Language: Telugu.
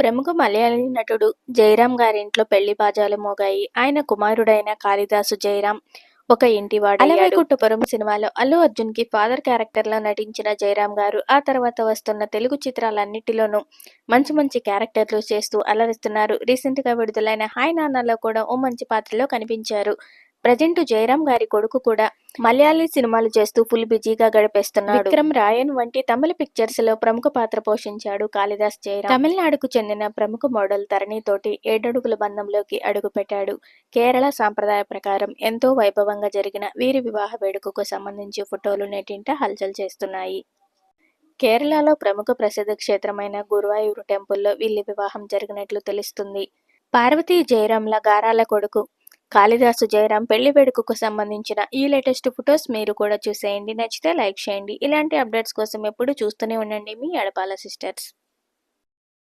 ప్రముఖ మలయాళీ నటుడు జయరాం గారింట్లో పెళ్లి బాజాలు మోగాయి. ఆయన కుమారుడైన కాళిదాసు జయరాం ఒక ఇంటివాడయ్యాడు. అలవైకుంఠపురం సినిమాలో అల్లు అర్జున్ కి ఫాదర్ క్యారెక్టర్లో నటించిన జయరాం గారు ఆ తర్వాత వస్తున్న తెలుగు చిత్రాలన్నిటిలోనూ మంచి మంచి క్యారెక్టర్లు చేస్తూ అలరిస్తున్నారు. రీసెంట్ గా విడుదలైన హాయ్ నాన్నలో కూడా ఓ మంచి పాత్రలో కనిపించారు. ప్రజెంట్ జయరాం గారి కొడుకు కూడా మలయాళీ సినిమాలు చేస్తూ ఫుల్ బిజీగా గడిపేస్తున్నాడు. విక్రమ్ రాయన్ వంటి తమిళ పిక్చర్స్ లో ప్రముఖ పాత్ర పోషించాడు కాళిదాస్ జయరాం. తమిళనాడుకు చెందిన ప్రముఖ మోడల్ తరణి తోటి 7 అడుగుల బంధంలోకి అడుగుపెట్టాడు. కేరళ సాంప్రదాయ ప్రకారం ఎంతో వైభవంగా జరిగిన వీరి వివాహ వేడుకకు సంబంధించి ఫోటోలు నెట్టింట హల్చల్ చేస్తున్నాయి. కేరళలో ప్రముఖ ప్రసిద్ధ క్షేత్రమైన గురువాయూరు టెంపుల్లో వీళ్ళ వివాహం జరిగినట్లు తెలుస్తుంది. పార్వతీ జయరాంల గారాల కొడుకు కాళిదాసు జయరాం పెళ్లి వేడుకకు సంబంధించిన ఈ లేటెస్ట్ ఫొటోస్ మీరు కూడా చూసేయండి. నచ్చితే లైక్ చేయండి. ఇలాంటి అప్డేట్స్ కోసం ఎప్పుడు చూస్తూనే ఉండండి మీ అడపాల సిస్టర్స్.